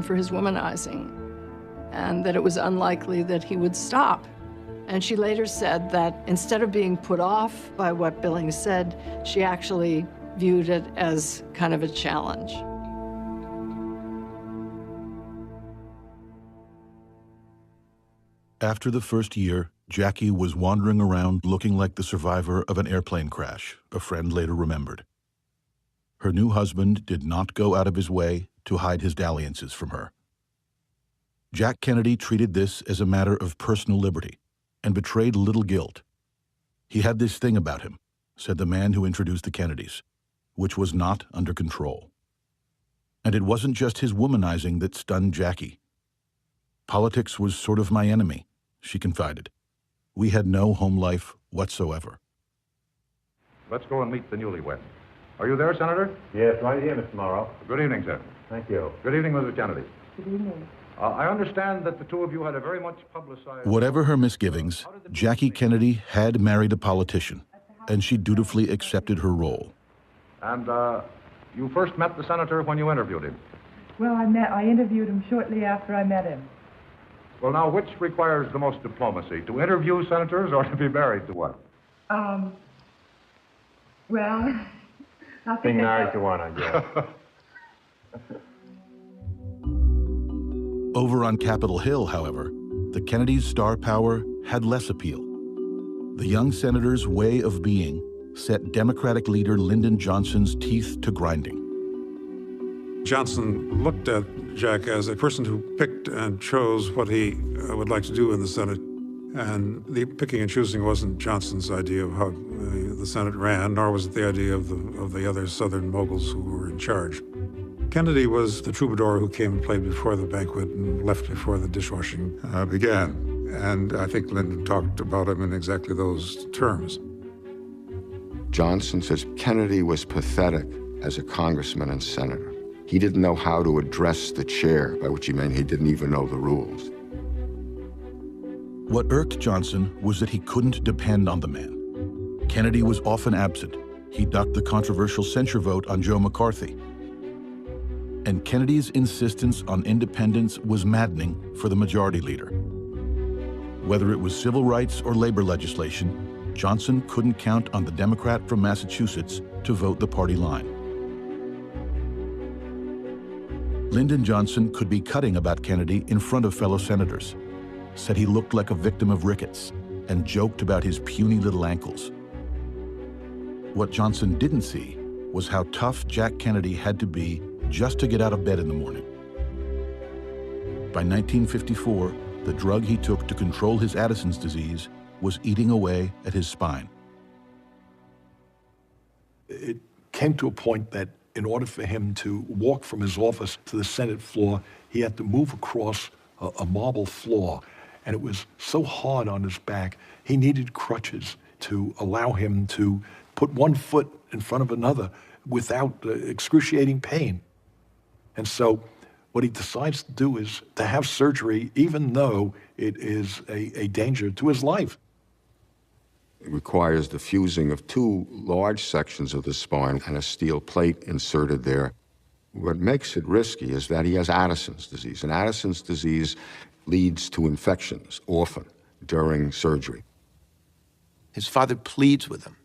known for his womanizing, and that it was unlikely that he would stop. And she later said that instead of being put off by what Billings said, she actually viewed it as kind of a challenge. After the first year, Jackie was wandering around looking like the survivor of an airplane crash, a friend later remembered. Her new husband did not go out of his way to hide his dalliances from her. Jack Kennedy treated this as a matter of personal liberty and betrayed little guilt. He had this thing about him, said the man who introduced the Kennedys, which was not under control. And it wasn't just his womanizing that stunned Jackie. Politics was sort of my enemy, she confided. We had no home life whatsoever. Let's go and meet the newlyweds. Are you there, Senator? Yes, right here, Mr. Morrow. Good evening, sir. Thank you. Good evening, Mrs. Kennedy. Good evening. I understand that the two of you had a very much publicized... Whatever her misgivings, Jackie Kennedy had married a politician, and she dutifully accepted her role. And you first met the senator when you interviewed him? Well, I interviewed him shortly after I met him. Well, now, which requires the most diplomacy, to interview senators or to be married to one? Well, I think Being married to one, I guess. Over on Capitol Hill, however, the Kennedys' star power had less appeal. The young senator's way of being set Democratic leader Lyndon Johnson's teeth to grinding. Johnson looked at Jack as a person who picked and chose what he would like to do in the Senate. And the picking and choosing wasn't Johnson's idea of how the Senate ran, nor was it the idea of the other Southern moguls who were in charge. Kennedy was the troubadour who came and played before the banquet and left before the dishwashing began. And I think Lyndon talked about him in exactly those terms. Johnson says Kennedy was pathetic as a congressman and senator. He didn't know how to address the chair, by which he meant he didn't even know the rules. What irked Johnson was that he couldn't depend on the man. Kennedy was often absent. He ducked the controversial censure vote on Joe McCarthy. And Kennedy's insistence on independence was maddening for the majority leader. Whether it was civil rights or labor legislation, Johnson couldn't count on the Democrat from Massachusetts to vote the party line. Lyndon Johnson could be cutting about Kennedy in front of fellow senators, said he looked like a victim of rickets, and joked about his puny little ankles. What Johnson didn't see was how tough Jack Kennedy had to be just to get out of bed in the morning. By 1954, the drug he took to control his Addison's disease was eating away at his spine. It came to a point that in order for him to walk from his office to the Senate floor, he had to move across a marble floor. And it was so hard on his back, he needed crutches to allow him to put one foot in front of another without excruciating pain. And so what he decides to do is to have surgery, even though it is a danger to his life. It requires the fusing of two large sections of the spine and a steel plate inserted there. What makes it risky is that he has Addison's disease, and Addison's disease leads to infections often during surgery. His father pleads with him,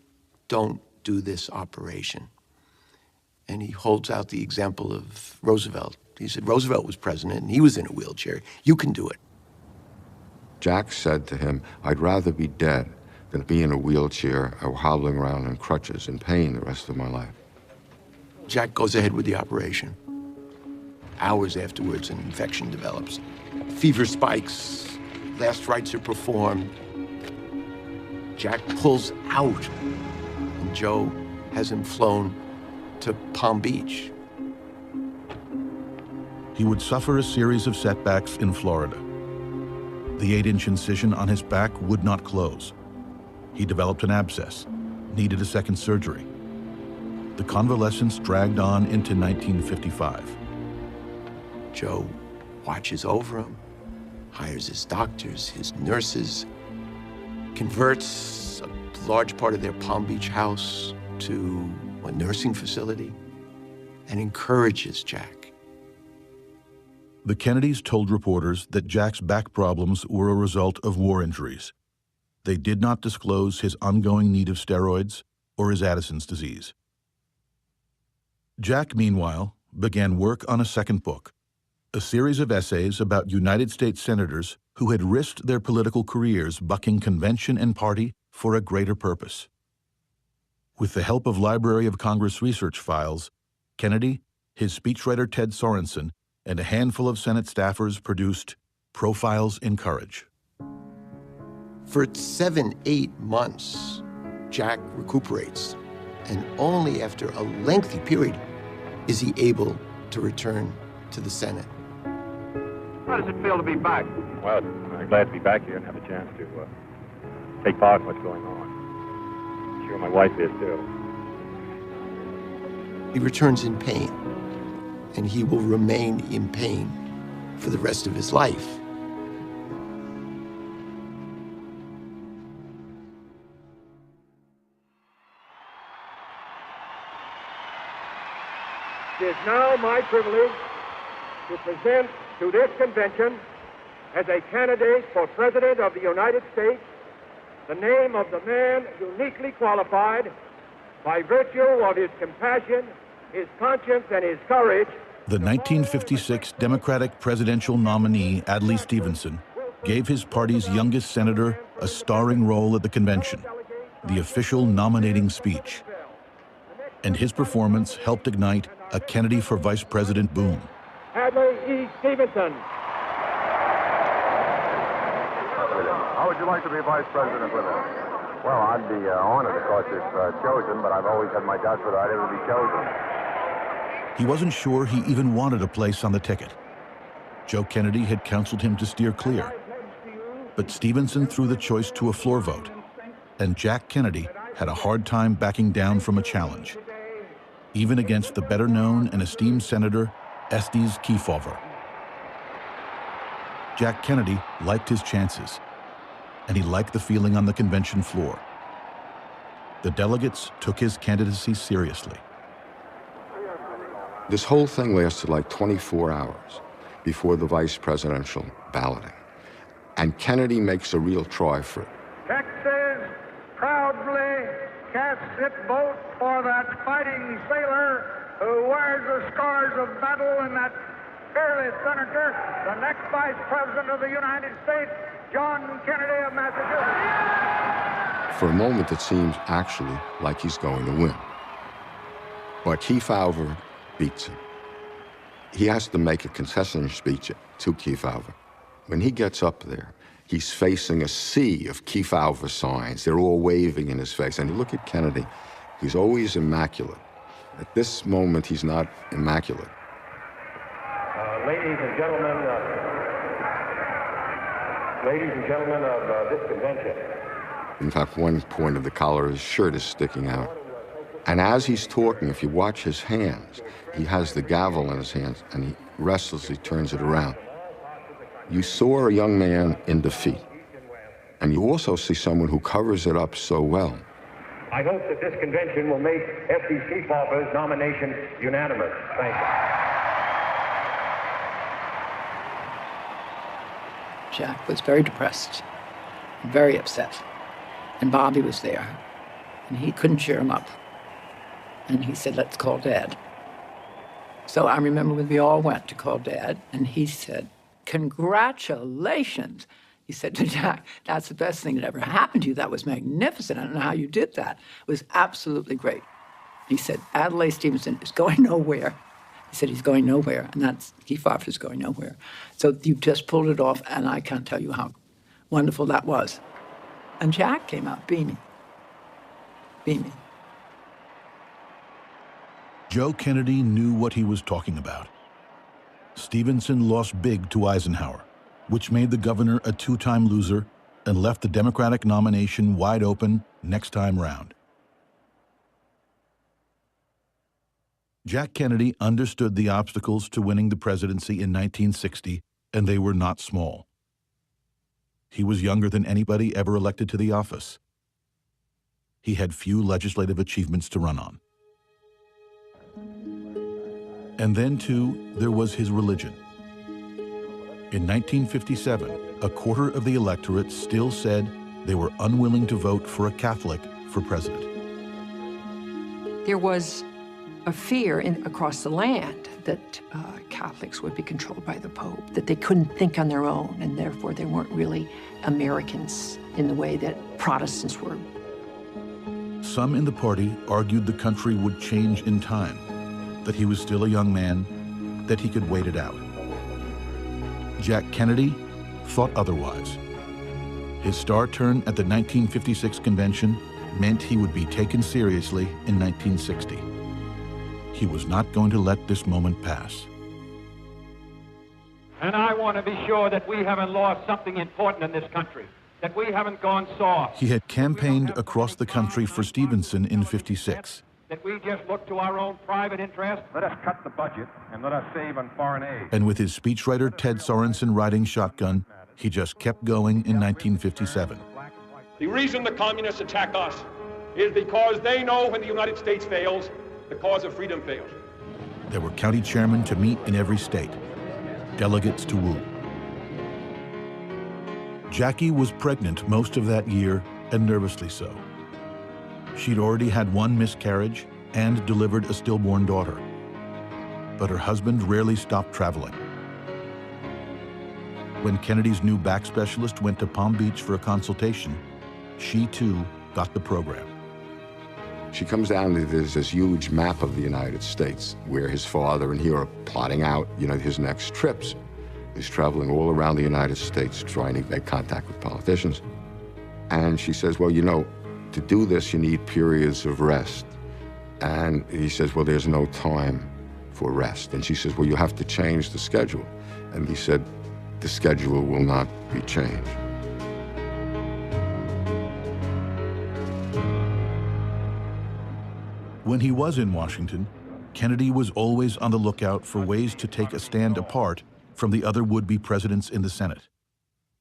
don't do this operation. And he holds out the example of Roosevelt. He said, Roosevelt was president and he was in a wheelchair. You can do it. Jack said to him, I'd rather be dead than be in a wheelchair or hobbling around in crutches in pain the rest of my life. Jack goes ahead with the operation. Hours afterwards, an infection develops. Fever spikes, last rites are performed. Jack pulls out, and Joe has him flown to Palm Beach. He would suffer a series of setbacks in Florida. The 8-inch incision on his back would not close. He developed an abscess, needed a second surgery. The convalescence dragged on into 1955. Joe watches over him, hires his doctors, his nurses, converts a large part of their Palm Beach house to a nursing facility, and encourages Jack. The Kennedys told reporters that Jack's back problems were a result of war injuries. They did not disclose his ongoing need of steroids or his Addison's disease. Jack, meanwhile, began work on a second book, a series of essays about United States senators who had risked their political careers bucking convention and party for a greater purpose. With the help of Library of Congress research files, Kennedy, his speechwriter Ted Sorensen, and a handful of Senate staffers produced Profiles in Courage. For 7-8 months, Jack recuperates, and only after a lengthy period is he able to return to the Senate. How does it feel to be back? Well, I'm glad to be back here and have a chance to take part in what's going on. I'm sure my wife is, too. He returns in pain, and he will remain in pain for the rest of his life. It is now my privilege to present to this convention as a candidate for President of the United States the name of the man uniquely qualified by virtue of his compassion, his conscience, and his courage. The 1956 Democratic presidential nominee, Adlai Stevenson, gave his party's youngest senator a starring role at the convention, the official nominating speech. And his performance helped ignite a Kennedy for Vice President boom. Adlai E. Stevenson. How would you like to be vice president with him? Well, I'd be honored, of course, if chosen, but I've always had my doubts whether I'd ever be chosen. He wasn't sure he even wanted a place on the ticket. Joe Kennedy had counseled him to steer clear. But Stevenson threw the choice to a floor vote, and Jack Kennedy had a hard time backing down from a challenge, even against the better-known and esteemed Senator Estes Kefauver. Jack Kennedy liked his chances, and he liked the feeling on the convention floor. The delegates took his candidacy seriously. This whole thing lasted like 24 hours before the vice presidential balloting. And Kennedy makes a real try for it. Texas proudly casts its vote for that fighting sailor who wears the scars of battle, and that fearless senator, the next vice president of the United States, John Kennedy of Massachusetts. For a moment, it seems actually like he's going to win. But Kefauver beats him. He has to make a concession speech to Kefauver. When he gets up there, he's facing a sea of Kefauver signs. They're all waving in his face. And you look at Kennedy, he's always immaculate. At this moment, he's not immaculate. Ladies and gentlemen of this convention. In fact, one point of the collar, his shirt is sticking out. And as he's talking, if you watch his hands, he has the gavel in his hands, and he restlessly turns it around. You saw a young man in defeat, and you also see someone who covers it up so well. I hope that this convention will make Estes Kefauver's nomination unanimous. Thank you. Jack was very depressed, very upset. And Bobby was there, and he couldn't cheer him up. And he said, let's call Dad. So I remember when we all went to call Dad, and he said, congratulations. He said to Jack, that's the best thing that ever happened to you. That was magnificent. I don't know how you did that. It was absolutely great. He said, Adlai Stevenson is going nowhere. He said, he's going nowhere, and that's Kefauver's going nowhere. So you just pulled it off, and I can't tell you how wonderful that was. And Jack came out beaming. Beaming. Joe Kennedy knew what he was talking about. Stevenson lost big to Eisenhower, which made the governor a two-time loser and left the Democratic nomination wide open next time round. Jack Kennedy understood the obstacles to winning the presidency in 1960, and they were not small. He was younger than anybody ever elected to the office. He had few legislative achievements to run on. And then, too, there was his religion. In 1957, a quarter of the electorate still said they were unwilling to vote for a Catholic for president. There was a fear across the land that Catholics would be controlled by the Pope, that they couldn't think on their own, and therefore they weren't really Americans in the way that Protestants were. Some in the party argued the country would change in time, that he was still a young man, that he could wait it out. Jack Kennedy thought otherwise. His star turn at the 1956 convention meant he would be taken seriously in 1960. He was not going to let this moment pass. And I want to be sure that we haven't lost something important in this country, that we haven't gone soft. He had campaigned across the country for Stevenson in '56. That we just look to our own private interest. Let us cut the budget and let us save on foreign aid. And with his speechwriter Ted Sorensen riding shotgun, he just kept going in 1957. The reason the communists attack us is because they know when the United States fails, the cause of freedom fails. There were county chairmen to meet in every state, delegates to woo. Jackie was pregnant most of that year, and nervously so. She'd already had one miscarriage and delivered a stillborn daughter. But her husband rarely stopped traveling. When Kennedy's new back specialist went to Palm Beach for a consultation, she too got the program. She comes down to this huge map of the United States where his father and he are plotting out, his next trips. He's traveling all around the United States trying to make contact with politicians. And she says, well, to do this, you need periods of rest. And he says, well, there's no time for rest. And she says, well, you have to change the schedule. And he said, the schedule will not be changed. When he was in Washington, Kennedy was always on the lookout for ways to take a stand apart from the other would-be presidents in the Senate.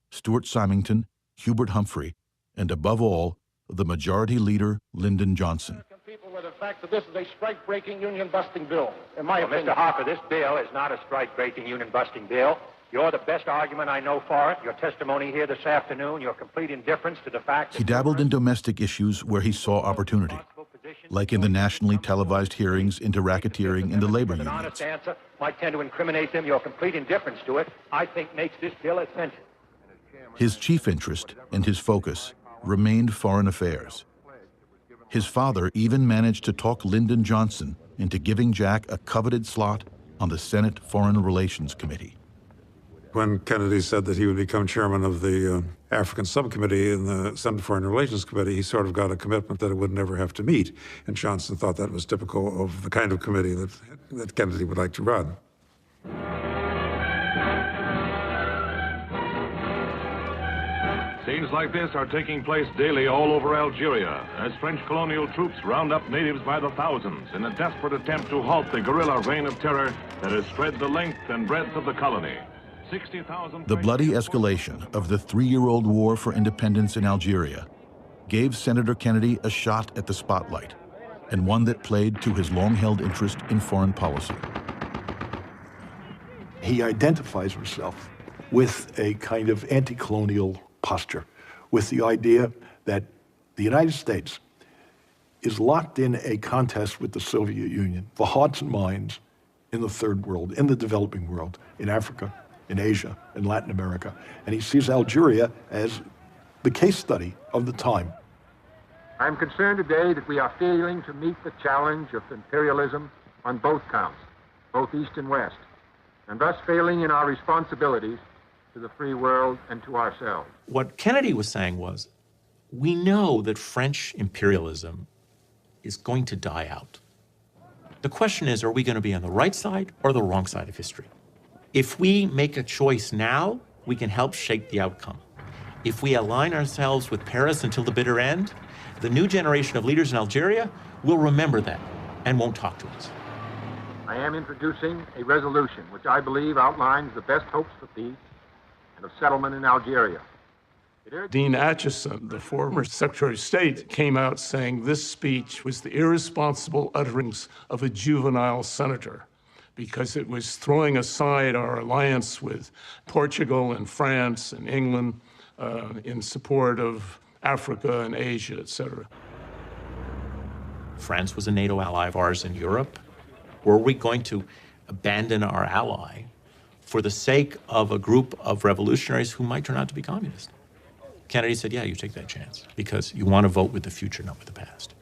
Stuart Symington, Hubert Humphrey, and above all, the Majority Leader, Lyndon Johnson. People with the fact that this is a strike-breaking, union-busting bill, in my opinion. Mr. Harper, this bill is not a strike-breaking, union-busting bill. You're the best argument I know for it. Your testimony here this afternoon, your complete indifference to the fact that... He dabbled in domestic issues where he saw opportunity, like in the nationally televised hearings into racketeering in the labor unions. An honest answer might tend to incriminate them. Your complete indifference to it, I think, makes this bill essential. His chief interest and his focus remained foreign affairs. His father even managed to talk Lyndon Johnson into giving Jack a coveted slot on the Senate Foreign Relations Committee. When Kennedy said that he would become chairman of the African Subcommittee in the Senate Foreign Relations Committee, he sort of got a commitment that it would never have to meet. And Johnson thought that was typical of the kind of committee that Kennedy would like to run. Scenes like this are taking place daily all over Algeria as French colonial troops round up natives by the thousands in a desperate attempt to halt the guerrilla reign of terror that has spread the length and breadth of the colony. 60,000... The bloody escalation of the three-year-old war for independence in Algeria gave Senator Kennedy a shot at the spotlight, and one that played to his long-held interest in foreign policy. He identifies himself with a kind of anti-colonial posture, with the idea that the United States is locked in a contest with the Soviet Union for hearts and minds in the third world, in the developing world, in Africa, in Asia, in Latin America. And he sees Algeria as the case study of the time. I am concerned today that we are failing to meet the challenge of imperialism on both counts, both East and West, and thus failing in our responsibilities to the free world and to ourselves. What Kennedy was saying was, we know that French imperialism is going to die out. The question is, are we going to be on the right side or the wrong side of history? If we make a choice now, we can help shape the outcome. If we align ourselves with Paris until the bitter end, the new generation of leaders in Algeria will remember that and won't talk to us. I am introducing a resolution which I believe outlines the best hopes for peace and of settlement in Algeria. Dean Acheson, the former Secretary of State, came out saying this speech was the irresponsible utterance of a juvenile senator. because it was throwing aside our alliance with Portugal and France and England in support of Africa and Asia, etc. France was a NATO ally of ours in Europe. Were we going to abandon our ally for the sake of a group of revolutionaries who might turn out to be communist? Kennedy said, yeah, you take that chance, because you want to vote with the future, not with the past.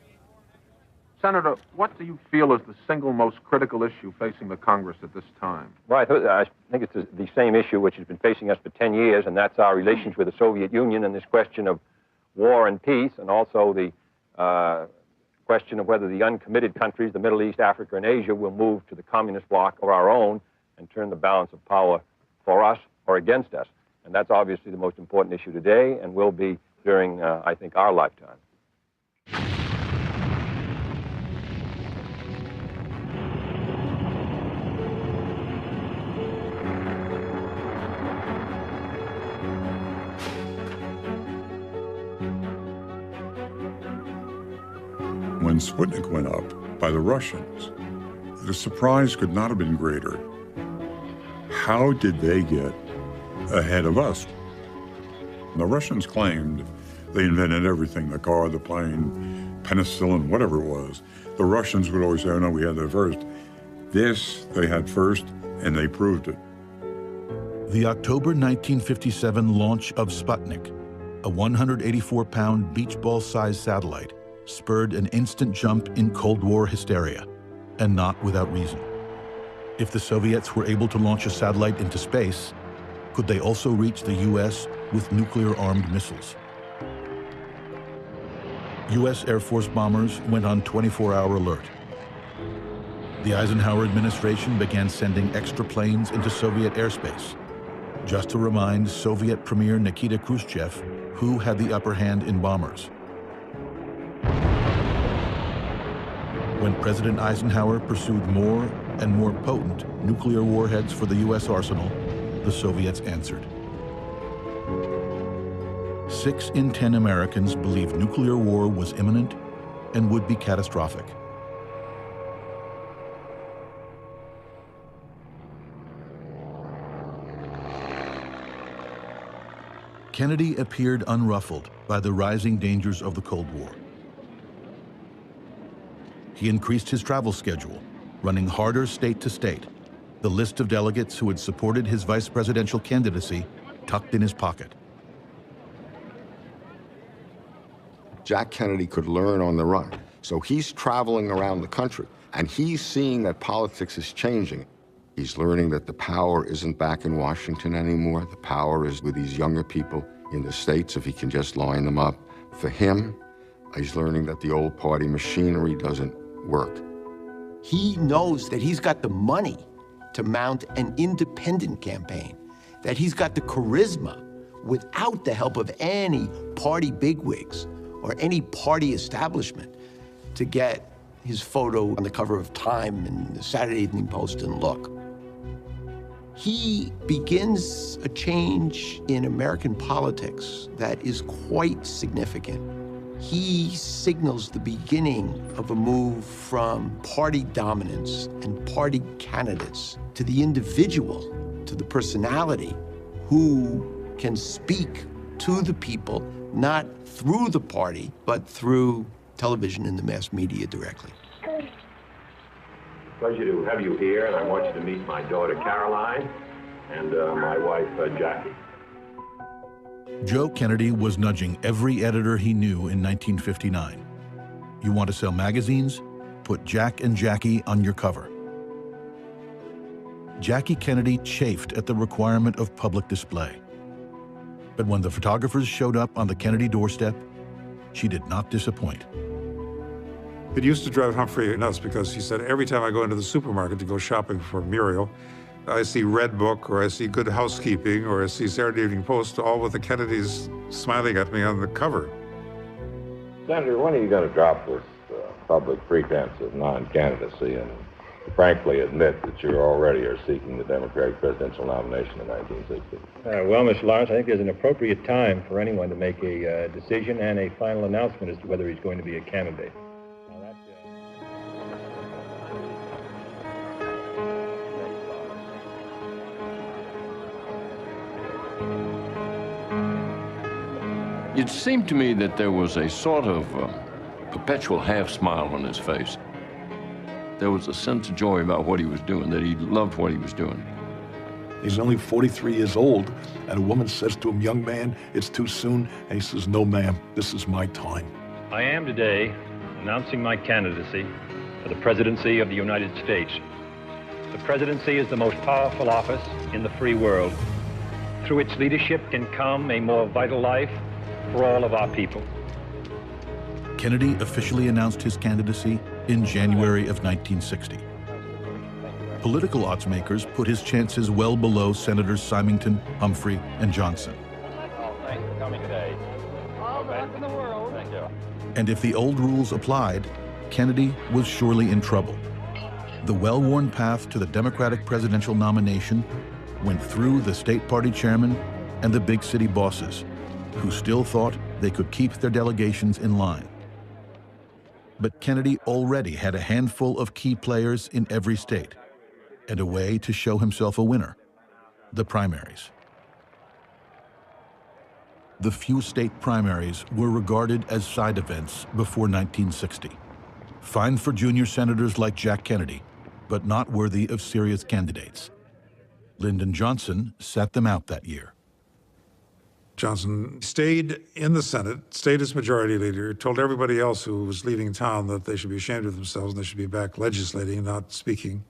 Senator, what do you feel is the single most critical issue facing the Congress at this time? Well, I think it's the same issue which has been facing us for 10 years, and that's our relations with the Soviet Union and this question of war and peace, and also the question of whether the uncommitted countries, the Middle East, Africa, and Asia, will move to the communist bloc or our own and turn the balance of power for us or against us. And that's obviously the most important issue today and will be during, I think, our lifetime. When Sputnik went up by the Russians, the surprise could not have been greater. How did they get ahead of us? The Russians claimed they invented everything, the car, the plane, penicillin, whatever it was. The Russians would always say, oh no, we had that first. This they had first, and they proved it. The October 1957 launch of Sputnik, a 184-pound beach ball-sized satellite, spurred an instant jump in Cold War hysteria, and not without reason. If the Soviets were able to launch a satellite into space, could they also reach the U.S. with nuclear-armed missiles? U.S. Air Force bombers went on 24-hour alert. The Eisenhower administration began sending extra planes into Soviet airspace, just to remind Soviet Premier Nikita Khrushchev who had the upper hand in bombers. When President Eisenhower pursued more and more potent nuclear warheads for the U.S. arsenal, the Soviets answered. 6 in 10 Americans believed nuclear war was imminent and would be catastrophic. Kennedy appeared unruffled by the rising dangers of the Cold War. He increased his travel schedule, running harder state to state, the list of delegates who had supported his vice presidential candidacy tucked in his pocket. Jack Kennedy could learn on the run. So he's traveling around the country, and he's seeing that politics is changing. He's learning that the power isn't back in Washington anymore. The power is with these younger people in the states, if he can just line them up. For him, he's learning that the old party machinery doesn't work. He knows that he's got the money to mount an independent campaign, that he's got the charisma without the help of any party bigwigs or any party establishment to get his photo on the cover of Time and the Saturday Evening Post and Look. He begins a change in American politics that is quite significant. He signals the beginning of a move from party dominance and party candidates to the individual, to the personality who can speak to the people, not through the party, but through television and the mass media directly. Pleasure to have you here, and I want you to meet my daughter Caroline and my wife Jackie. Joe Kennedy was nudging every editor he knew in 1959. You want to sell magazines? Put Jack and Jackie on your cover. Jackie Kennedy chafed at the requirement of public display. But when the photographers showed up on the Kennedy doorstep, she did not disappoint. It used to drive Humphrey nuts because he said, every time I go into the supermarket to go shopping for Muriel, I see Red Book, or I see Good Housekeeping, or I see Saturday Evening Post, all with the Kennedys smiling at me on the cover. Senator, when are you going to drop this public pretense of non-candidacy and frankly admit that you already are seeking the Democratic presidential nomination in 1960? Well, Mr. Lawrence, I think there's an appropriate time for anyone to make a decision and a final announcement as to whether he's going to be a candidate. It seemed to me that there was a sort of perpetual half smile on his face. There was a sense of joy about what he was doing, that he loved what he was doing. He's only 43 years old, and a woman says to him, "Young man, it's too soon." And he says, "No, ma'am, this is my time." I am today announcing my candidacy for the presidency of the United States. The presidency is the most powerful office in the free world. Through its leadership can come a more vital life for all of our people. Kennedy officially announced his candidacy in January of 1960. Political odds makers put his chances well below Senators Symington, Humphrey, and Johnson. Thanks for coming today. All the luck in the world. Thank you. And if the old rules applied, Kennedy was surely in trouble. The well-worn path to the Democratic presidential nomination went through the state party chairman and the big city bosses, who still thought they could keep their delegations in line. But Kennedy already had a handful of key players in every state, and a way to show himself a winner: the primaries. The few state primaries were regarded as side events before 1960. Fine for junior senators like Jack Kennedy, but not worthy of serious candidates. Lyndon Johnson sat them out that year. Johnson stayed in the Senate, stayed as majority leader, told everybody else who was leaving town that they should be ashamed of themselves and they should be back legislating, not speaking.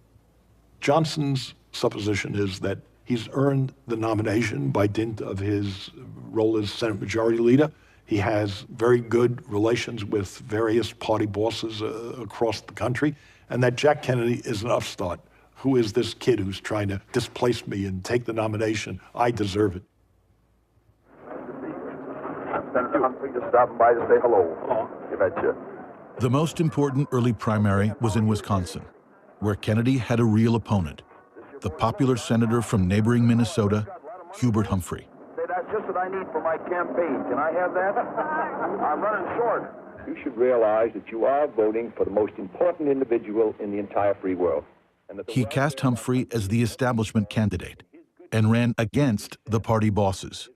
Johnson's supposition is that he's earned the nomination by dint of his role as Senate Majority Leader. He has very good relations with various party bosses across the country, and that Jack Kennedy is an upstart. Who is this kid who's trying to displace me and take the nomination? I deserve it. Senator Humphrey just stopping by to say hello. You betcha. The most important early primary was in Wisconsin, where Kennedy had a real opponent, the popular senator from neighboring Minnesota, Hubert Humphrey. Say, that's just what I need for my campaign. Can I have that? I'm running short. You should realize that you are voting for the most important individual in the entire free world. He cast Humphrey as the establishment candidate and ran against the party bosses.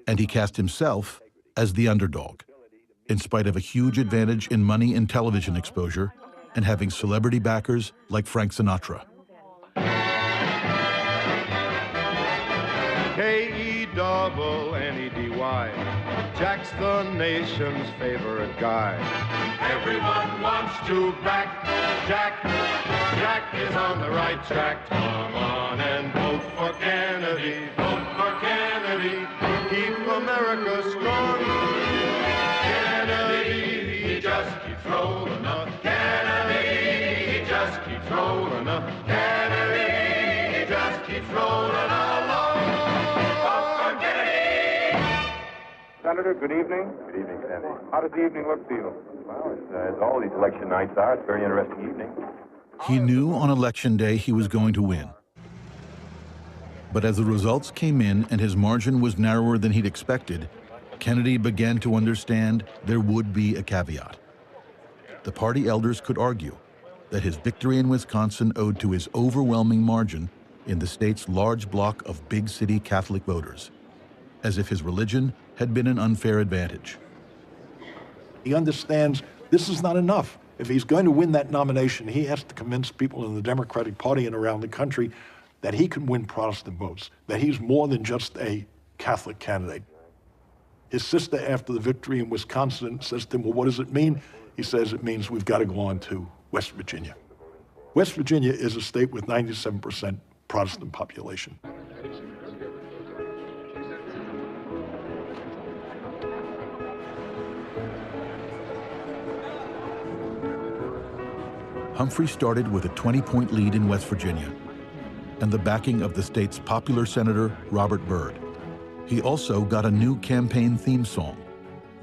And he cast himself as the underdog, in spite of a huge advantage in money and television exposure and having celebrity backers like Frank Sinatra. K-E-double-N-E-D-Y, Jack's the nation's favorite guy. Everyone wants to back Jack. Jack is on the right track. Come on and vote for Kennedy. Vote for Kennedy. Keep America strong. Kennedy, he just keeps rolling up. Kennedy, he just keeps rolling up. Kennedy, he just keeps rolling along. Vote for Kennedy. Senator, good evening. Good evening, Sandy. How does the evening look to you? Well, as all these election nights are, it's a very interesting evening. He knew on Election Day he was going to win. But as the results came in and his margin was narrower than he'd expected, Kennedy began to understand there would be a caveat. The party elders could argue that his victory in Wisconsin owed to his overwhelming margin in the state's large block of big city Catholic voters, as if his religion had been an unfair advantage. He understands this is not enough. If he's going to win that nomination, he has to convince people in the Democratic Party and around the country that he can win Protestant votes, that he's more than just a Catholic candidate. His sister, after the victory in Wisconsin, says to him, well, what does it mean? He says it means we've got to go on to West Virginia. West Virginia is a state with 97% Protestant population. Humphrey started with a 20-point lead in West Virginia and the backing of the state's popular Senator Robert Byrd. He also got a new campaign theme song,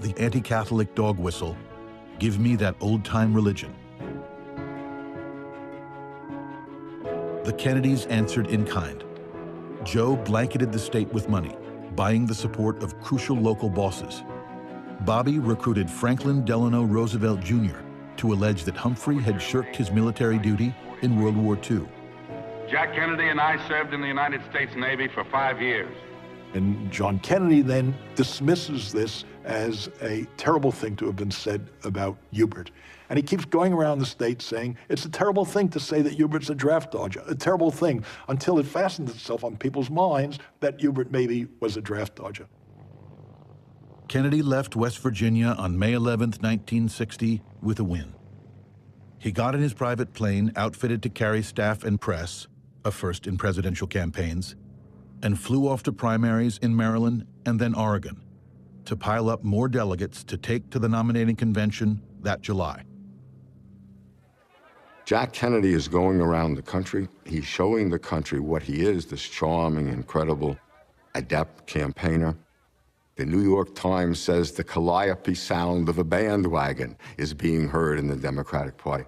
the anti-Catholic dog whistle, "Give Me That Old-Time Religion." The Kennedys answered in kind. Joe blanketed the state with money, buying the support of crucial local bosses. Bobby recruited Franklin Delano Roosevelt Jr. to allege that Humphrey had shirked his military duty in World War II. Jack Kennedy and I served in the United States Navy for 5 years. And John Kennedy then dismisses this as a terrible thing to have been said about Hubert. And he keeps going around the state saying, it's a terrible thing to say that Hubert's a draft dodger, a terrible thing, until it fastens itself on people's minds that Hubert maybe was a draft dodger. Kennedy left West Virginia on May 11, 1960, with a win. He got in his private plane, outfitted to carry staff and press, a first in presidential campaigns, and flew off to primaries in Maryland and then Oregon to pile up more delegates to take to the nominating convention that July. Jack Kennedy is going around the country. He's showing the country what he is, this charming, incredible, adept campaigner. The New York Times says the calliope sound of a bandwagon is being heard in the Democratic Party.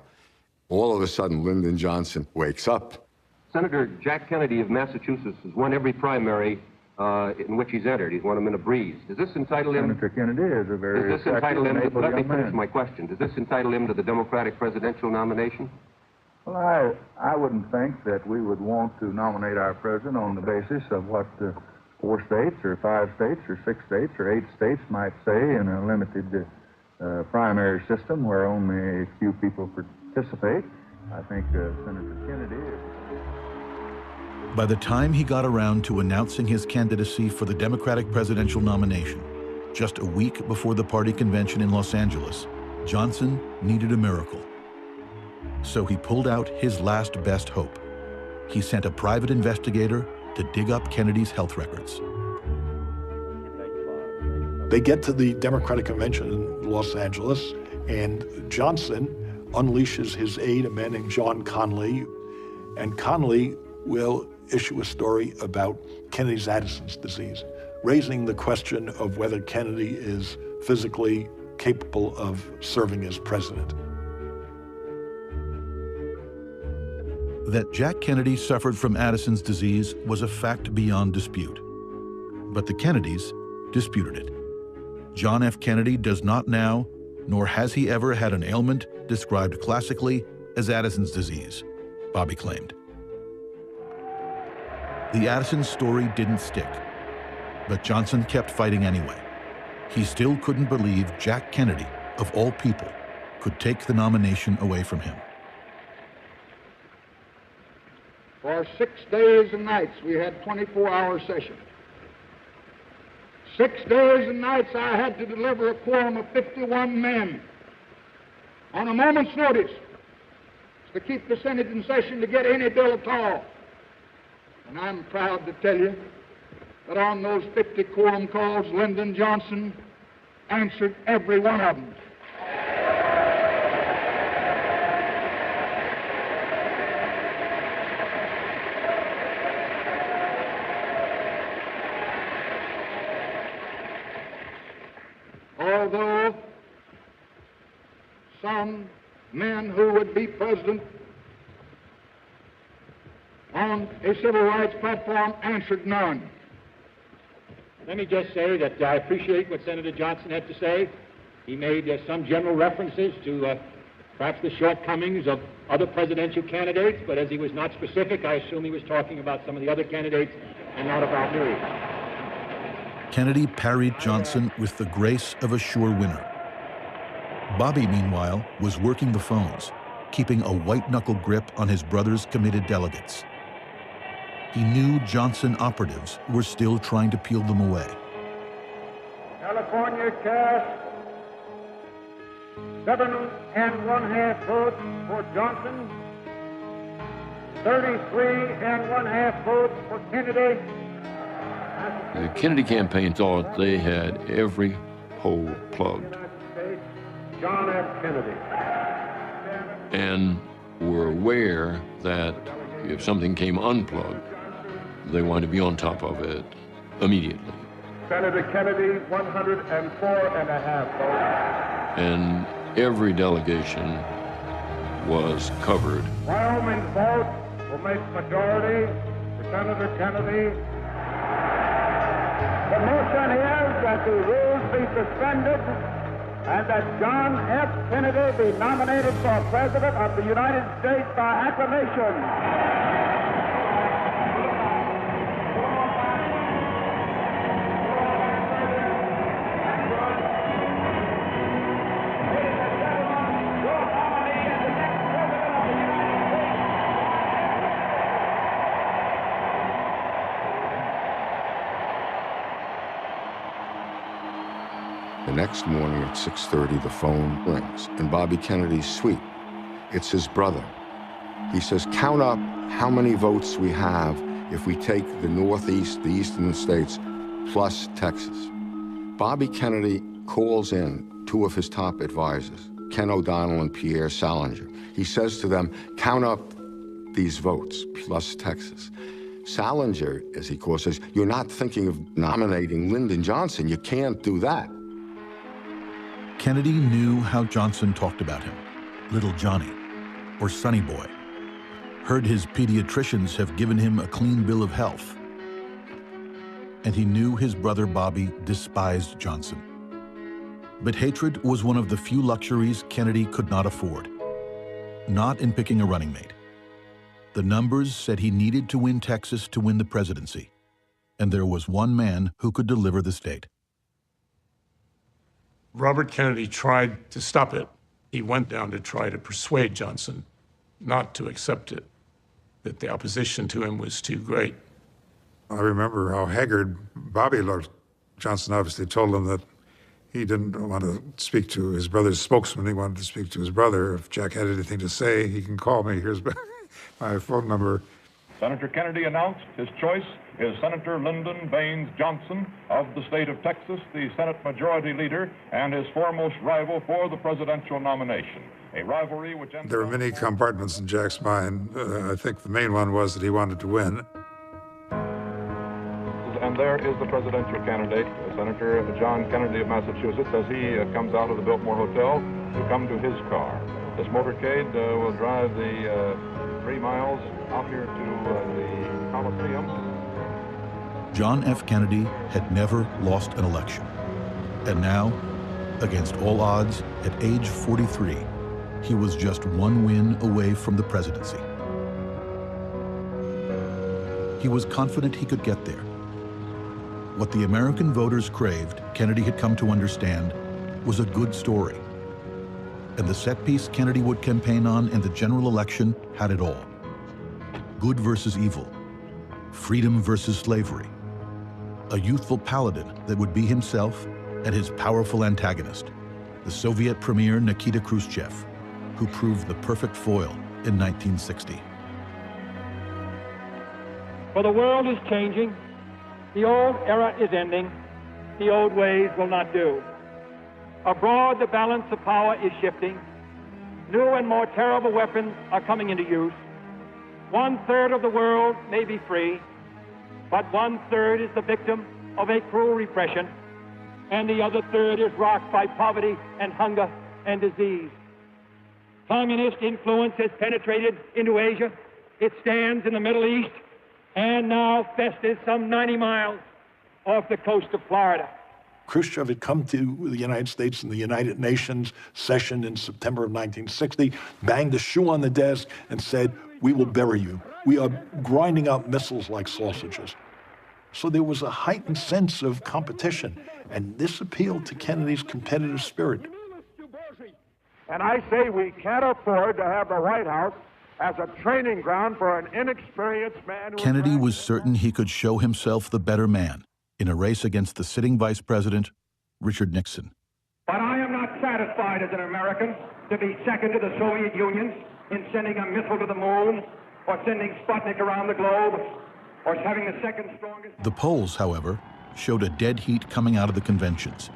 All of a sudden, Lyndon Johnson wakes up. Senator Jack Kennedy of Massachusetts has won every primary in which he's entered. He's won them in a breeze. Does this entitle him... Senator Kennedy is a very Does this entitle him... able Let me young finish man. my question. Does this entitle him to the Democratic presidential nomination? Well, I wouldn't think that we would want to nominate our president on the basis of what 4 states or 5 states or 6 states or 8 states might say in a limited primary system where only a few people participate. I think Senator Kennedy is... By the time he got around to announcing his candidacy for the Democratic presidential nomination, just a week before the party convention in Los Angeles, Johnson needed a miracle. So he pulled out his last best hope. He sent a private investigator to dig up Kennedy's health records. They get to the Democratic convention in Los Angeles, and Johnson unleashes his aide, a man named John Connally, and Connally will issue a story about Kennedy's Addison's disease, raising the question of whether Kennedy is physically capable of serving as president. That Jack Kennedy suffered from Addison's disease was a fact beyond dispute. But the Kennedys disputed it. John F. Kennedy does not now, nor has he ever had an ailment described classically as Addison's disease, Bobby claimed. The Addison story didn't stick, but Johnson kept fighting anyway. He still couldn't believe Jack Kennedy, of all people, could take the nomination away from him. For 6 days and nights, we had 24-hour sessions. 6 days and nights, I had to deliver a quorum of 51 men on a moment's notice to keep the Senate in session to get any bill at all. And I'm proud to tell you that on those 50 quorum calls, Lyndon Johnson answered every one of them. Although some men who would be president on a civil rights platform answered none. Let me just say that I appreciate what Senator Johnson had to say. He made some general references to perhaps the shortcomings of other presidential candidates, but as he was not specific, I assume he was talking about some of the other candidates and not about me. Kennedy parried Johnson with the grace of a sure winner. Bobby, meanwhile, was working the phones, keeping a white-knuckle grip on his brother's committed delegates. He knew Johnson operatives were still trying to peel them away. California cast 7 1/2 votes for Johnson, 33 1/2 votes for Kennedy. The Kennedy campaign thought they had every hole plugged John F. Kennedy. and were aware that if something came unplugged, they wanted to be on top of it immediately. Senator Kennedy, 104.5 votes. And every delegation was covered. Wyoming's vote will make majority for Senator Kennedy. The motion is that the rules be suspended and that John F. Kennedy be nominated for President of the United States by acclamation. next morning at 6:30, the phone rings in Bobby Kennedy's suite. It's his brother. He says, count up how many votes we have if we take the Northeast, the eastern states, plus Texas. Bobby Kennedy calls in two of his top advisors, Ken O'Donnell and Pierre Salinger. He says to them, count up these votes, plus Texas. Salinger, as he calls, says, you're not thinking of nominating Lyndon Johnson. You can't do that. Kennedy knew how Johnson talked about him, Little Johnny, or Sonny Boy. Heard his pediatricians have given him a clean bill of health. And he knew his brother Bobby despised Johnson. But hatred was one of the few luxuries Kennedy could not afford. Not in picking a running mate. The numbers said he needed to win Texas to win the presidency. And there was one man who could deliver the state. Robert Kennedy tried to stop it. He went down to try to persuade Johnson not to accept it, that the opposition to him was too great. I remember how haggard Bobby looked. Johnson obviously told him that he didn't want to speak to his brother's spokesman. He wanted to speak to his brother. If Jack had anything to say, he can call me. Here's my phone number. Senator Kennedy announced his choice is Senator Lyndon Baines Johnson of the state of Texas, the Senate Majority Leader, and his foremost rival for the presidential nomination. A rivalry which... There were many compartments in Jack's mind. I think the main one was that he wanted to win. And there is the presidential candidate, Senator John Kennedy of Massachusetts, as he comes out of the Biltmore Hotel to come to his car. This motorcade will drive the 3 miles out here to the Coliseum. John F. Kennedy had never lost an election. And now, against all odds, at age 43, he was just one win away from the presidency. He was confident he could get there. What the American voters craved, Kennedy had come to understand, was a good story. And the set piece Kennedy would campaign on in the general election had it all. Good versus evil, freedom versus slavery, a youthful paladin that would be himself and his powerful antagonist, the Soviet Premier Nikita Khrushchev, who proved the perfect foil in 1960. For the world is changing. The old era is ending. The old ways will not do. Abroad, the balance of power is shifting. New and more terrible weapons are coming into use. 1/3 of the world may be free, but 1/3 is the victim of a cruel repression, and the other third is rocked by poverty and hunger and disease. Communist influence has penetrated into Asia. It stands in the Middle East and now festers some 90 miles off the coast of Florida. Khrushchev had come to the United States in the United Nations session in September of 1960, banged a shoe on the desk and said, "We will bury you. We are grinding out missiles like sausages." So there was a heightened sense of competition, and this appealed to Kennedy's competitive spirit. And I say we can't afford to have the White House as a training ground for an inexperienced man. Kennedy was certain he could show himself the better man in a race against the sitting vice president, Richard Nixon. But I am not satisfied as an American to be second to the Soviet Union in sending a missile to the moon or sending Sputnik around the globe or having the second strongest... The polls, however, showed a dead heat coming out of the conventions,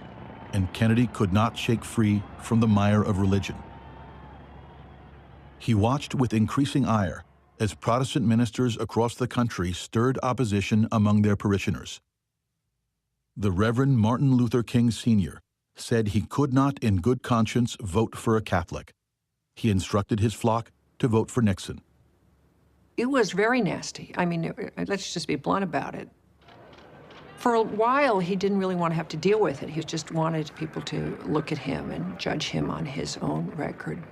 and Kennedy could not shake free from the mire of religion. He watched with increasing ire as Protestant ministers across the country stirred opposition among their parishioners. The Reverend Martin Luther King Sr. said he could not in good conscience vote for a Catholic. He instructed his flock to vote for Nixon. It was very nasty. I mean, let's just be blunt about it. For a while, he didn't really want to have to deal with it. He just wanted people to look at him and judge him on his own record.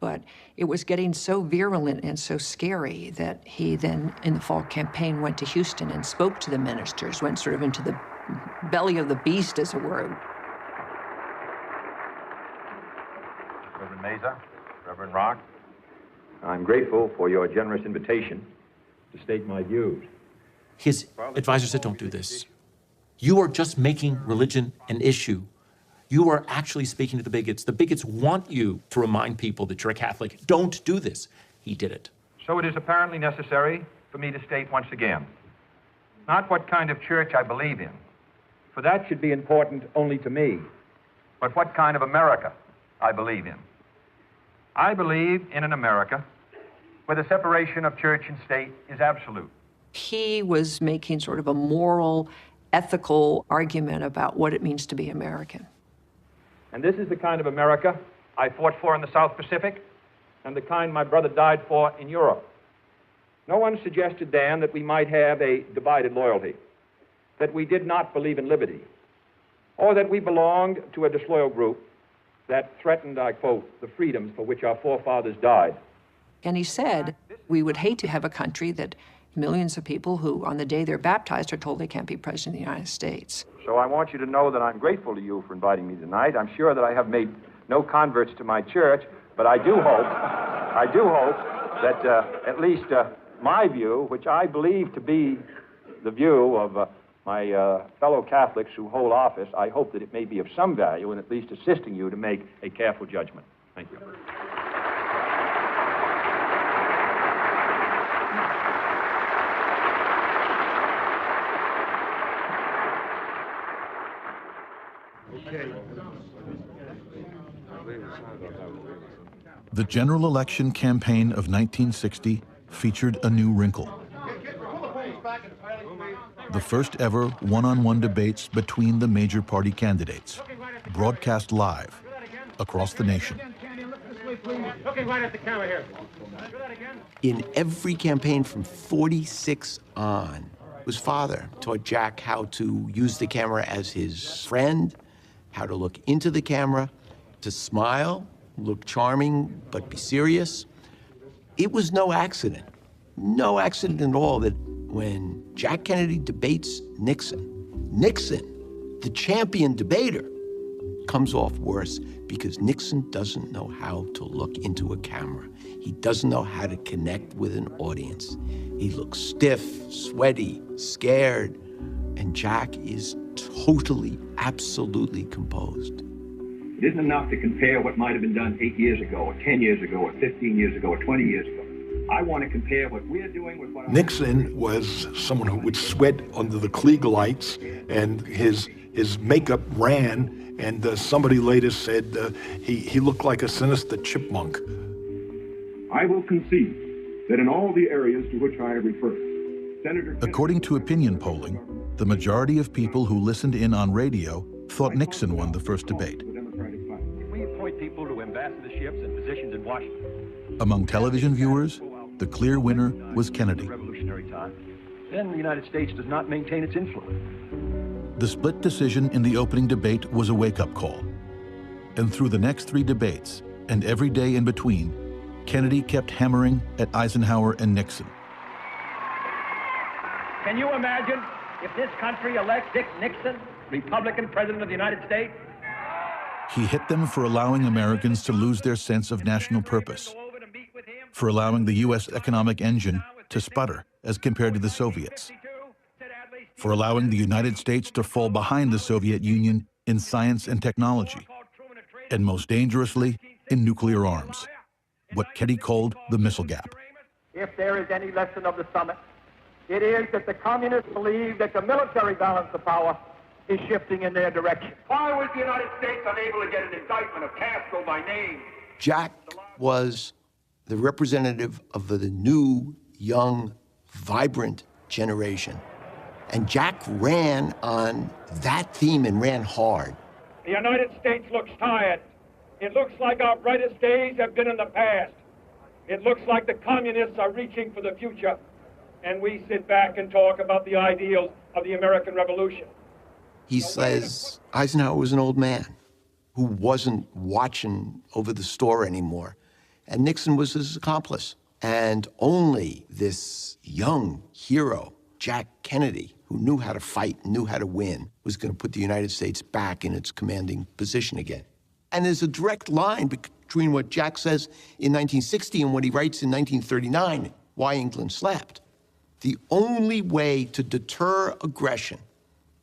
But it was getting so virulent and so scary that he then, in the fall campaign, went to Houston and spoke to the ministers, went sort of into the belly of the beast, as it were. Reverend Meza, Reverend Rock, I'm grateful for your generous invitation to state my views. His advisor said, "Don't do this. You are just making religion an issue. You are actually speaking to the bigots. The bigots want you to remind people that you're a Catholic. Don't do this. He did it. So it is apparently necessary for me to state once again, not what kind of church I believe in, for that should be important only to me, but what kind of America I believe in. I believe in an America where the separation of church and state is absolute. He was making sort of a moral, ethical argument about what it means to be American. And this is the kind of America I fought for in the South Pacific and the kind my brother died for in Europe. No one suggested, Dan, that we might have a divided loyalty, that we did not believe in liberty, or that we belonged to a disloyal group that threatened, I quote, the freedoms for which our forefathers died. And he said, we would hate to have a country that millions of people who, on the day they're baptized, are told they can't be president of the United States. So I want you to know that I'm grateful to you for inviting me tonight. I'm sure that I have made no converts to my church, but I do hope that at least my view, which I believe to be the view of my fellow Catholics who hold office, I hope that it may be of some value in at least assisting you to make a careful judgment. Thank you. The general election campaign of 1960 featured a new wrinkle. The first ever one-on-one debates between the major party candidates, broadcast live across the nation. Looking right at the camera here. In every campaign from 46 on, his father taught Jack how to use the camera as his friend, how to look into the camera, to smile, look charming, but be serious. It was no accident at all that when Jack Kennedy debates Nixon, the champion debater, comes off worse because Nixon doesn't know how to look into a camera. He doesn't know how to connect with an audience. He looks stiff, sweaty, scared, and Jack is totally, absolutely composed. It isn't enough to compare what might have been done 8 years ago, or 10 years ago, or 15 years ago, or 20 years ago. I want to compare what we're doing with what Nixon was someone who would sweat under the Klieg lights, and his makeup ran, and somebody later said he looked like a sinister chipmunk. I will concede that in all the areas to which I have referred, Senator According to opinion polling, the majority of people who listened in on radio thought Nixon won the first debate. If we appoint people to ambassadorships and positions in Washington, Among television viewers, the clear winner was Kennedy. revolutionary time, then the United States does not maintain its influence. The split decision in the opening debate was a wake-up call. And through the next 3 debates, and every day in between, Kennedy kept hammering at Eisenhower and Nixon. Can you imagine if this country elects Dick Nixon, Republican President of the United States? He hit them for allowing Americans to lose their sense of national purpose, for allowing the U.S. economic engine to sputter as compared to the Soviets, for allowing the United States to fall behind the Soviet Union in science and technology, and most dangerously, in nuclear arms, what Kennedy called the missile gap. If there is any lesson of the summit, it is that the communists believe that the military balance of power is shifting in their direction. Why was the United States unable to get an indictment of Castro by name? Jack was the representative of the new, young, vibrant generation. And Jack ran on that theme and ran hard. The United States looks tired. It looks like our brightest days have been in the past. It looks like the communists are reaching for the future, and we sit back and talk about the ideals of the American Revolution. He says Eisenhower was an old man who wasn't watching over the store anymore, and Nixon was his accomplice. And only this young hero, Jack Kennedy, who knew how to fight, knew how to win, was going to put the United States back in its commanding position again. And there's a direct line between what Jack says in 1960 and what he writes in 1939, Why England Slept. The only way to deter aggression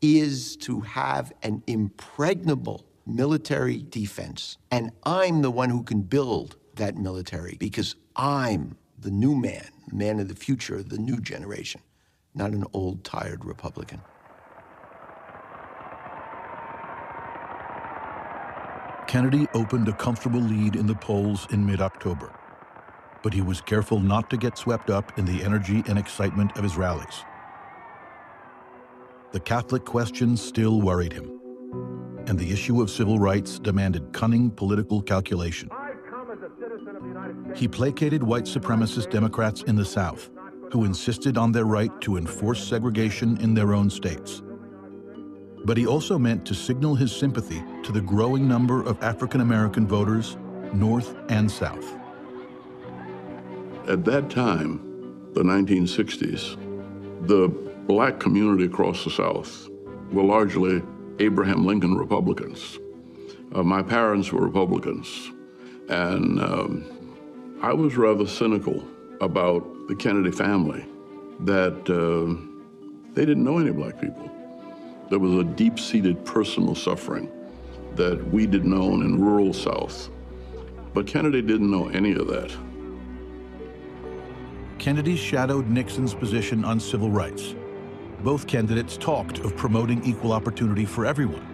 is to have an impregnable military defense. And I'm the one who can build that military because I'm the new man, the man of the future, the new generation, not an old, tired Republican. Kennedy opened a comfortable lead in the polls in mid-October, but he was careful not to get swept up in the energy and excitement of his rallies. The Catholic question still worried him, and the issue of civil rights demanded cunning political calculation. He placated white supremacist Democrats in the South, who insisted on their right to enforce segregation in their own states. But he also meant to signal his sympathy to the growing number of African-American voters, North and South. At that time, the 1960s, the black community across the South were largely Abraham Lincoln Republicans. My parents were Republicans, and I was rather cynical about the Kennedy family, that they didn't know any black people. There was a deep-seated personal suffering that we didn't know in rural South. But Kennedy didn't know any of that. Kennedy shadowed Nixon's position on civil rights. Both candidates talked of promoting equal opportunity for everyone,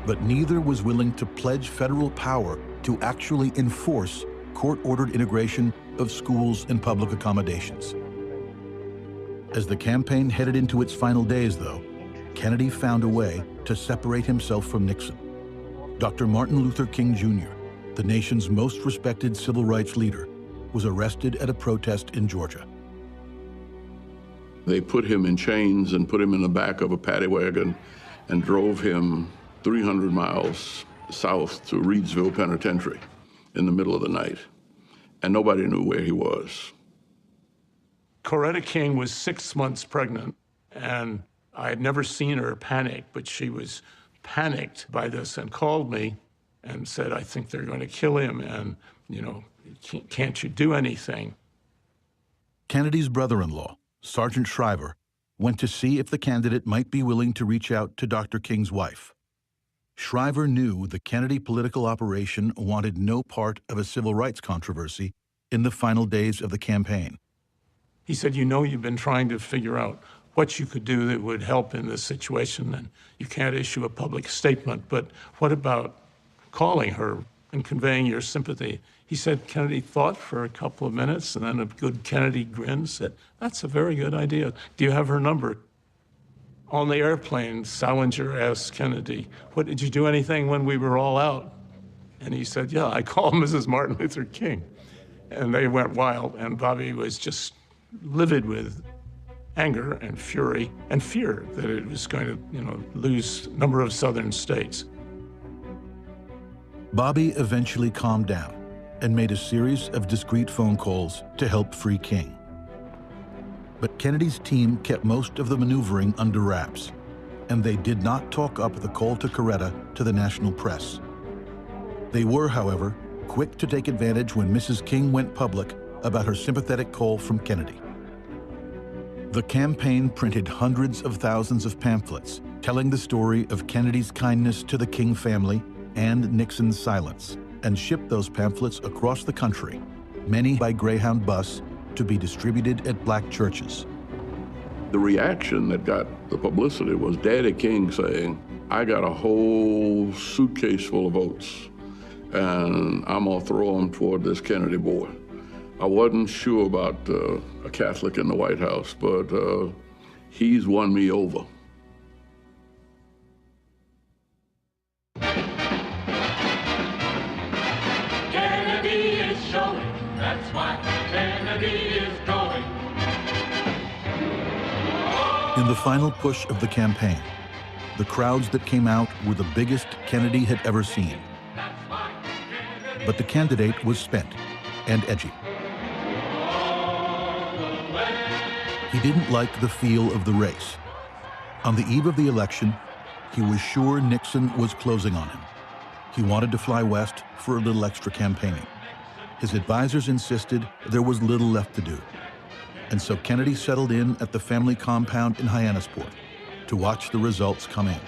but neither was willing to pledge federal power to actually enforce court-ordered integration of schools and public accommodations. As the campaign headed into its final days, though, Kennedy found a way to separate himself from Nixon. Dr. Martin Luther King Jr., the nation's most respected civil rights leader, was arrested at a protest in Georgia. They put him in chains and put him in the back of a paddy wagon and drove him 300 miles south to Reidsville Penitentiary in the middle of the night. And nobody knew where he was. Coretta King was 6 months pregnant, and I had never seen her panic, but she was panicked by this and called me and said, I think they're going to kill him, and, you know, can't you do anything? Kennedy's brother-in-law, Sergeant Shriver, went to see if the candidate might be willing to reach out to Dr. King's wife. Shriver knew the Kennedy political operation wanted no part of a civil rights controversy in the final days of the campaign. He said, you know, you've been trying to figure out what you could do that would help in this situation, and you can't issue a public statement, but what about calling her and conveying your sympathy? He said Kennedy thought for a couple of minutes, and then a good Kennedy grin said, that's a very good idea. Do you have her number? On the airplane, Salinger asked Kennedy, what, did you do anything when we were all out? And he said, yeah, I called Mrs. Martin Luther King. And they went wild, and Bobby was just livid with anger and fury and fear that it was going to, you know, lose a number of southern states. Bobby eventually calmed down and made a series of discreet phone calls to help free King. But Kennedy's team kept most of the maneuvering under wraps, and they did not talk up the call to Coretta to the national press. They were, however, quick to take advantage when Mrs. King went public about her sympathetic call from Kennedy. The campaign printed hundreds of thousands of pamphlets telling the story of Kennedy's kindness to the King family and Nixon's silence, and shipped those pamphlets across the country, many by Greyhound bus, to be distributed at black churches. The reaction that got the publicity was Daddy King saying, I got a whole suitcase full of votes, and I'm gonna throw them toward this Kennedy boy. I wasn't sure about a Catholic in the White House, but he's won me over. Kennedy is showing, that's why Kennedy is going. In the final push of the campaign, the crowds that came out were the biggest Kennedy had ever seen. But the candidate was spent and edgy. He didn't like the feel of the race. On the eve of the election, he was sure Nixon was closing on him. He wanted to fly west for a little extra campaigning. His advisors insisted there was little left to do. And so Kennedy settled in at the family compound in Hyannisport to to watch the results come in.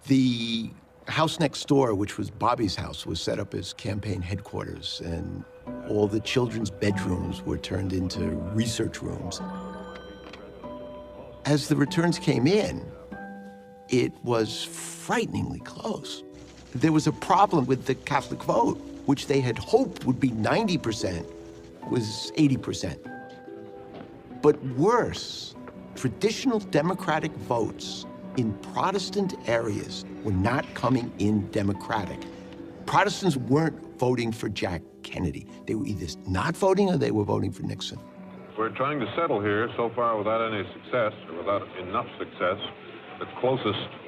The house next door, which was Bobby's house, was set up as campaign headquarters, and all the children's bedrooms were turned into research rooms. As the returns came in, it was frighteningly close. There was a problem with the Catholic vote, which they had hoped would be 90%, was 80%. But worse, traditional Democratic votes in Protestant areas were not coming in Democratic. Protestants weren't voting for Jack Kennedy. They were either not voting or they were voting for Nixon. We're trying to settle here, so far without any success, or without enough success,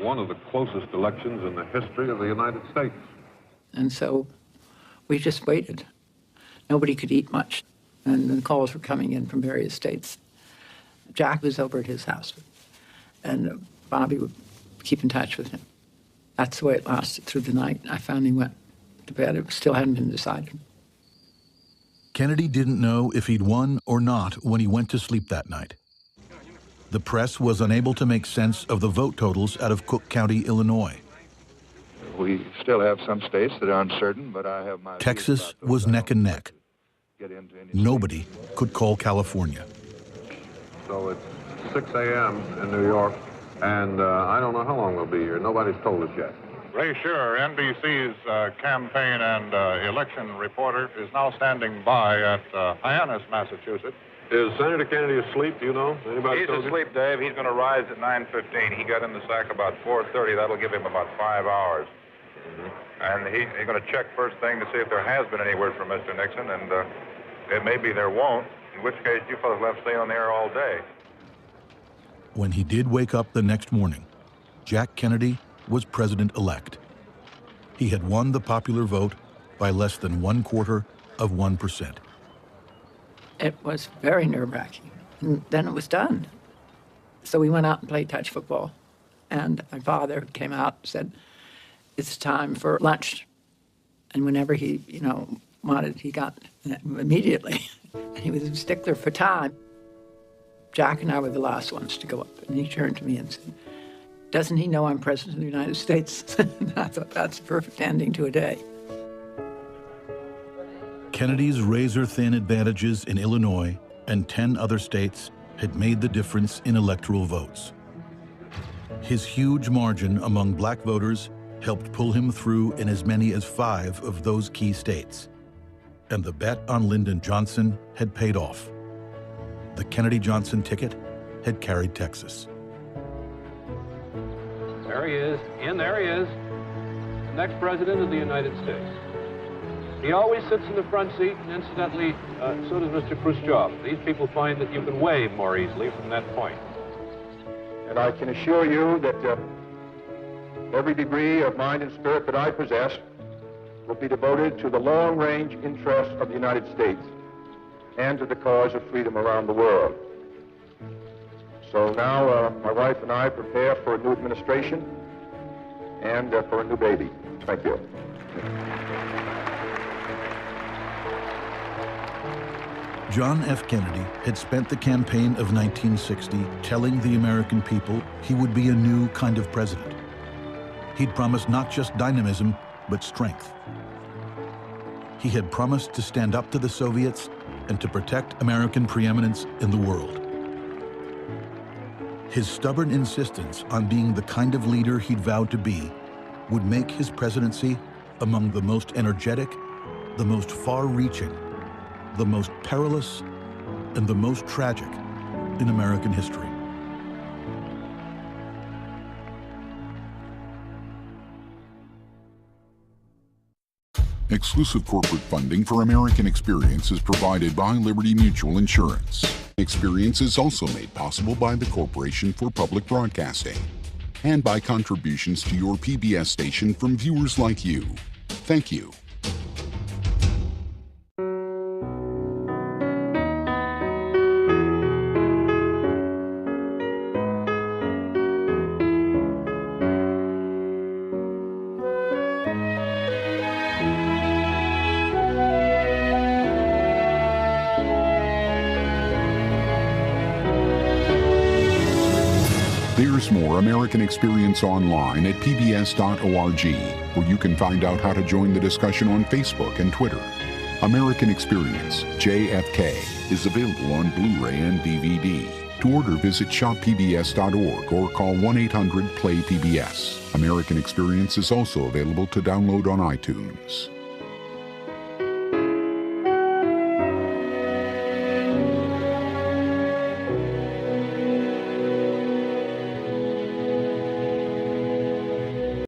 one of the closest elections in the history of the United States. And so we just waited. Nobody could eat much, and the calls were coming in from various states. Jack was over at his house, and Bobby would keep in touch with him. That's the way it lasted through the night. I finally went to bed. It still hadn't been decided. Kennedy didn't know if he'd won or not when he went to sleep that night. The press was unable to make sense of the vote totals out of Cook County, Illinois. We still have some states that are uncertain, but I have my... Texas was neck and neck. Nobody could call California. So it's 6 a.m. in New York, and I don't know how long we'll be here. Nobody's told us yet. Ray Scher, NBC's campaign and election reporter, is now standing by at Hyannis, Massachusetts. Is Senator Kennedy asleep, do you know? Anybody He's asleep, Dave. He's going to rise at 9:15. He got in the sack about 4:30. That'll give him about 5 hours. And he's going to check first thing to see if there has been any word from Mr. Nixon, and it may be there won't, in which case you fellas left stay on the air all day. When he did wake up the next morning, Jack Kennedy was president-elect. He had won the popular vote by less than 0.25%. It was very nerve-wracking. And then it was done. So we went out and played touch football. And my father came out and said, it's time for lunch. And whenever he, wanted, he got immediately. And he was a stickler for time. Jack and I were the last ones to go up. And he turned to me and said, doesn't he know I'm president of the United States? I thought that's a perfect ending to a day. Kennedy's razor-thin advantages in Illinois and 10 other states had made the difference in electoral votes. His huge margin among black voters helped pull him through in as many as 5 of those key states. And the bet on Lyndon Johnson had paid off. The Kennedy-Johnson ticket had carried Texas. There he is, there he is, the next president of the United States. He always sits in the front seat, and incidentally, so does Mr. Khrushchev. These people find that you can wave more easily from that point. And I can assure you that every degree of mind and spirit that I possess will be devoted to the long-range interests of the United States and to the cause of freedom around the world. So now my wife and I prepare for a new administration and for a new baby. Thank you. John F. Kennedy had spent the campaign of 1960 telling the American people he would be a new kind of president. He'd promised not just dynamism, but strength. He had promised to stand up to the Soviets and to protect American preeminence in the world. His stubborn insistence on being the kind of leader he'd vowed to be would make his presidency among the most energetic, the most far-reaching, the most perilous, and the most tragic in American history. Exclusive corporate funding for American Experience is provided by Liberty Mutual Insurance. Experience is also made possible by the Corporation for Public Broadcasting and by contributions to your PBS station from viewers like you. Thank you. Access more American Experience online at pbs.org, where you can find out how to join the discussion on Facebook and Twitter. American Experience, JFK, is available on Blu-ray and DVD. To order, visit shoppbs.org or call 1-800-PLAY-PBS. American Experience is also available to download on iTunes.